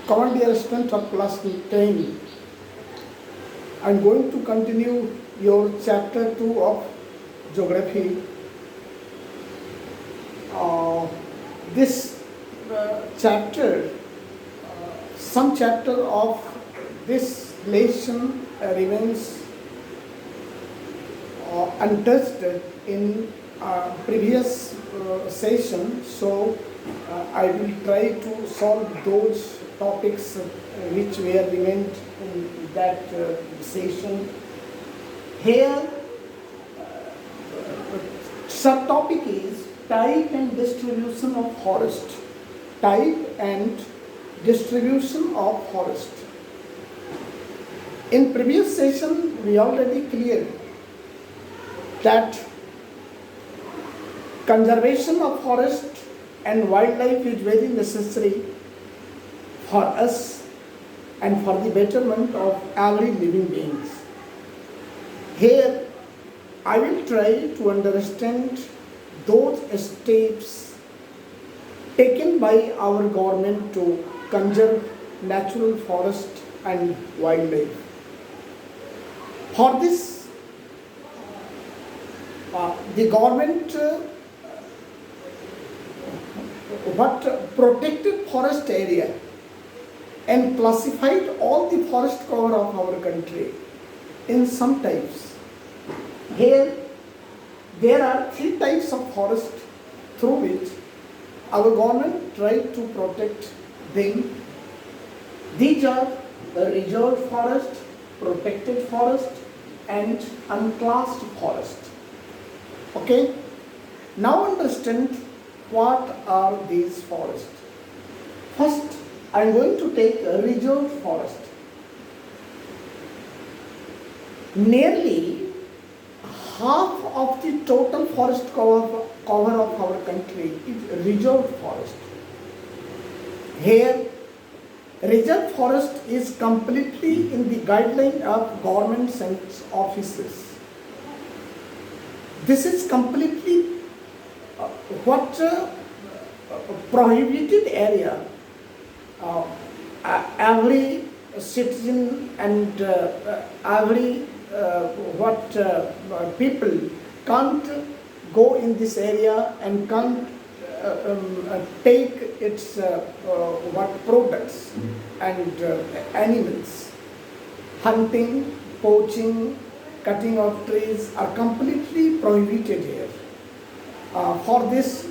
Common dear students of class 10, I am going to continue your chapter 2 of geography. This chapter, some chapter of this lesson remains untouched in previous session, so I will try to solve those topics which were remained in that session. Here, subtopic is type and distribution of forest. Type and distribution of forest. In previous session, we already cleared that conservation of forest and wildlife is very necessary for us and for the betterment of every living beings. Here, I will try to understand those steps taken by our government to conserve natural forest and wildlife. For this, the government protected forest area and classified all the forest cover of our country in some types. Here, there are 3 types of forest through which our government tried to protect them. These are the reserved forest, protected forest, and unclassed forest. Okay? Now understand what are these forests. First, I am going to take a reserved forest. Nearly half of the total forest cover of our country is reserved forest. Here, reserved forest is completely in the guideline of governments and offices. This is completely prohibited area. Every citizen and every people can't go in this area and can't take its products and animals. Hunting, poaching, cutting of trees are completely prohibited here. For this,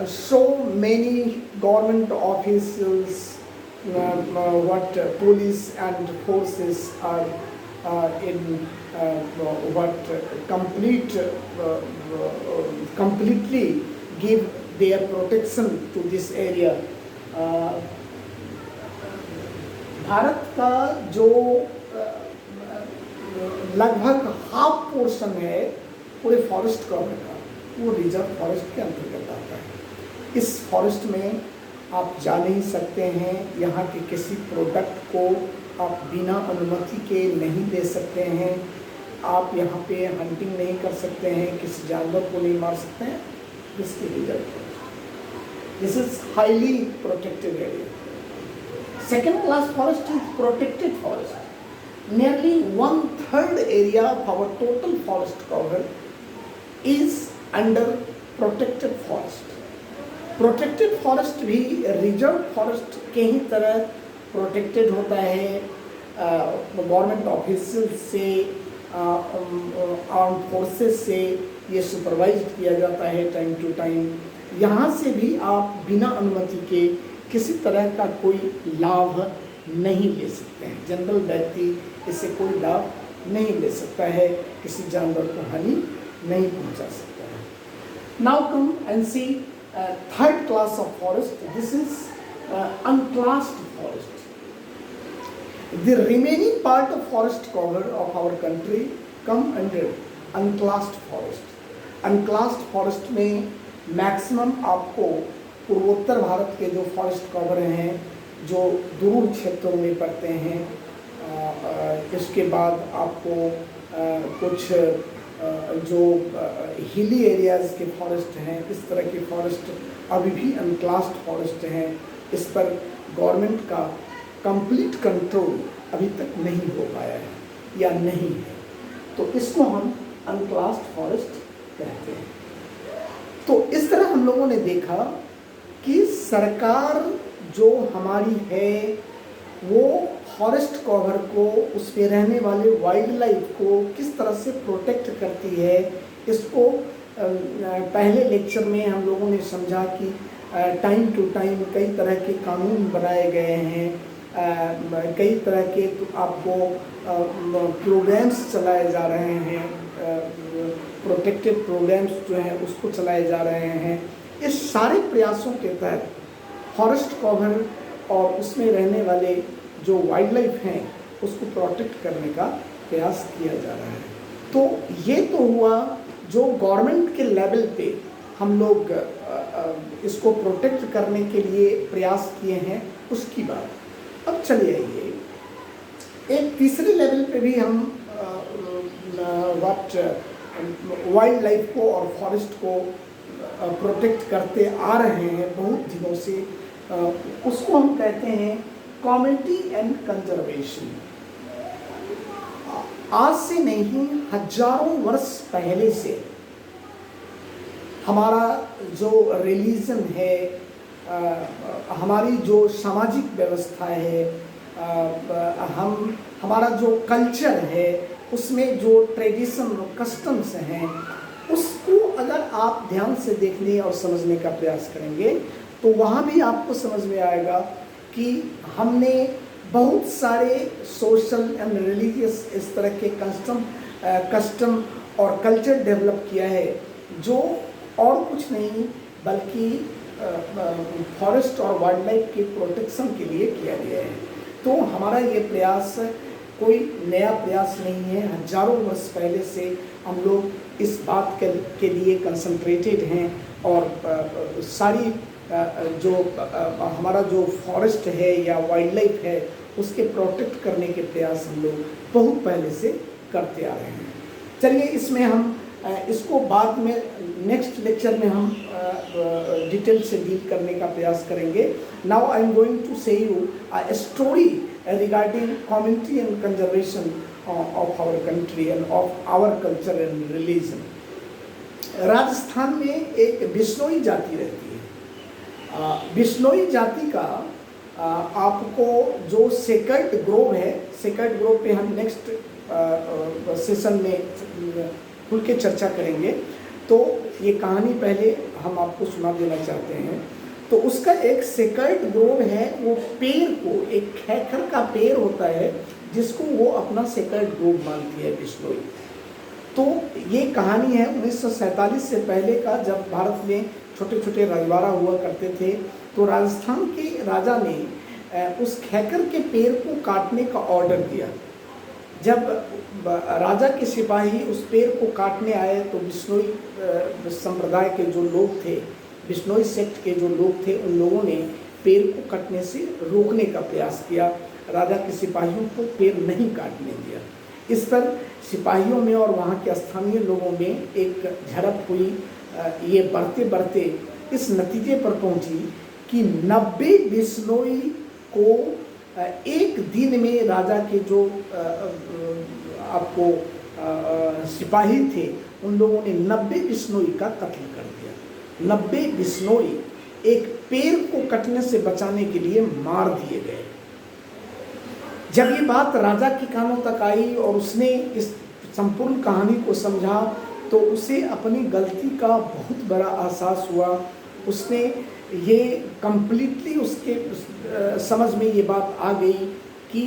so many government officials, police and forces are completely give their protection to this area. Bharat का जो लगभग half portion है पूरे forest cover का, वो reserve forest के अंतर्गत आता है। इस फॉरेस्ट में आप जा नहीं सकते हैं, यहाँ के किसी प्रोडक्ट को आप बिना अनुमति के नहीं ले सकते हैं, आप यहाँ पे हंटिंग नहीं कर सकते हैं, किसी जानवर को नहीं मार सकते हैं। This is reserve forest. This is highly protected area. Second class forest is protected forest. Nearly 1/3 area of our total forest cover is under protected forest. Protected forest भी reserved forest के ही तरह protected होता है, government official से, arm forces से ये supervise किया जाता है टाइम टू टाइम। यहाँ से भी आप बिना अनुमति के किसी तरह का कोई लाभ नहीं ले सकते हैं। जनरल व्यक्ति इससे कोई लाभ नहीं ले सकता है, किसी जानवर को हानि नहीं पहुंचा सकता है। Now come and see third class of forest. This is unclassed forest. The remaining part of forest cover of our country come under unclassed forest. Unclassed forest में मैक्सिमम आपको पूर्वोत्तर भारत के जो फॉरेस्ट कवर हैं, जो दूर क्षेत्रों में पड़ते हैं, इसके बाद आपको कुछ जो हिली एरियाज़ के फॉरेस्ट हैं, इस तरह के फॉरेस्ट अभी भी अनक्लास्ड फॉरेस्ट हैं। इस पर गवर्नमेंट का कंप्लीट कंट्रोल अभी तक नहीं हो पाया है या नहीं है, तो इसको हम अनक्लास्ड फॉरेस्ट कहते हैं। तो इस तरह हम लोगों ने देखा कि सरकार जो हमारी है वो फॉरेस्ट कवर को, उसमें रहने वाले वाइल्ड लाइफ को किस तरह से प्रोटेक्ट करती है। इसको पहले लेक्चर में हम लोगों ने समझा कि टाइम टू टाइम कई तरह के कानून बनाए गए हैं, कई तरह के आपको प्रोग्राम्स चलाए जा रहे हैं, प्रोटेक्टिव प्रोग्राम्स जो हैं उसको चलाए जा रहे हैं। इस सारे प्रयासों के तहत फॉरेस्ट कवर और उसमें रहने वाले जो वाइल्ड लाइफ हैं उसको प्रोटेक्ट करने का प्रयास किया जा रहा है। तो ये तो हुआ जो गवर्नमेंट के लेवल पे हम लोग इसको प्रोटेक्ट करने के लिए प्रयास किए हैं उसकी बात। अब चलिए आइए एक तीसरे लेवल पे भी हम वाइल्ड लाइफ को और फॉरेस्ट को प्रोटेक्ट करते आ रहे हैं बहुत दिनों से, उसको हम कहते हैं कम्युनिटी एंड कंजर्वेशन। आज से नहीं, हजारों वर्ष पहले से हमारा जो रिलीजन है, हमारी जो सामाजिक व्यवस्था है, हमारा जो कल्चर है, उसमें जो ट्रेडिशन और कस्टम्स हैं, उसको अगर आप ध्यान से देखने और समझने का प्रयास करेंगे तो वहाँ भी आपको समझ में आएगा कि हमने बहुत सारे सोशल एंड रिलीजियस इस तरह के कस्टम और कल्चर डेवलप किया है जो और कुछ नहीं बल्कि फॉरेस्ट और वाइल्ड लाइफ के प्रोटेक्शन के लिए किया गया है। तो हमारा ये प्रयास कोई नया प्रयास नहीं है, हजारों वर्ष पहले से हम लोग इस बात के लिए कंसंट्रेटेड हैं और सारी जो हमारा जो फॉरेस्ट है या वाइल्ड लाइफ है उसके प्रोटेक्ट करने के प्रयास हम लोग बहुत पहले से करते आ रहे हैं। चलिए इसमें हम इसको बाद में नेक्स्ट लेक्चर में हम डिटेल से डील करने का प्रयास करेंगे। Now I am going to say you a story regarding community and conservation of our country and of our culture and religion। Rajasthan में एक बिश्नोई जाति रहती है। बिश्नोई जाति का आपको जो सेक्रेड ग्रोव है, सेक्रेड ग्रोव पे हम नेक्स्ट सेशन में खुल के चर्चा करेंगे। तो ये कहानी पहले हम आपको सुना देना चाहते हैं। तो उसका एक सेक्रेड ग्रोव है, वो पेड़ को, एक खैखर का पेड़ होता है जिसको वो अपना सेक्रेड ग्रोव मानती है बिश्नोई। तो ये कहानी है 1947 से पहले का, जब भारत में छोटे छोटे रजवाड़ा हुआ करते थे। तो राजस्थान के राजा ने उस खैखर के पेड़ को काटने का ऑर्डर दिया। जब राजा के सिपाही उस पेड़ को काटने आए तो बिश्नोई संप्रदाय के जो लोग थे, बिश्नोई सेक्ट के जो लोग थे, उन लोगों ने पेड़ को कटने से रोकने का प्रयास किया। राजा के सिपाहियों को पेड़ नहीं काटने दिया। इस पर सिपाहियों में और वहाँ के स्थानीय लोगों में एक झड़प हुई। ये बढ़ते बढ़ते इस नतीजे पर पहुँची कि 90 बिश्नोई को एक दिन में राजा के जो आपको सिपाही थे उन लोगों ने 90 बिश्नोई का कत्ल कर दिया। 90 बिश्नोई एक पेड़ को कटने से बचाने के लिए मार दिए गए। जब ये बात राजा के कानों तक आई और उसने इस संपूर्ण कहानी को समझा तो उसे अपनी गलती का बहुत बड़ा एहसास हुआ। उसने ये कंप्लीटली उसके समझ में ये बात आ गई कि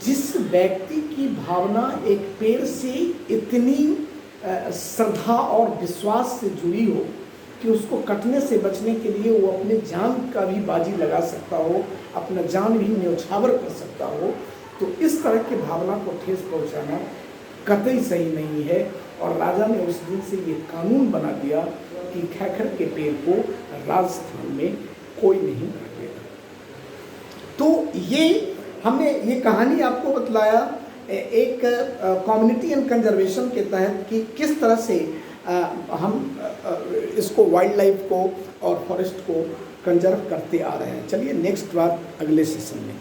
जिस व्यक्ति की भावना एक पेड़ से इतनी श्रद्धा और विश्वास से जुड़ी हो कि उसको कटने से बचने के लिए वो अपने जान का भी बाजी लगा सकता हो, अपना जान भी न्यौछावर कर सकता हो, तो इस तरह की भावना को ठेस पहुंचाना कतई सही नहीं है। और राजा ने उस दिन से ये कानून बना दिया कि खैखर के पेड़ को राजस्थान में कोई नहीं काटेगा। तो ये हमने ये कहानी आपको बतलाया एक कम्युनिटी एंड कंजर्वेशन के तहत कि किस तरह से हम इसको वाइल्ड लाइफ को और फॉरेस्ट को कंजर्व करते आ रहे हैं। चलिए नेक्स्ट बात अगले सेशन में।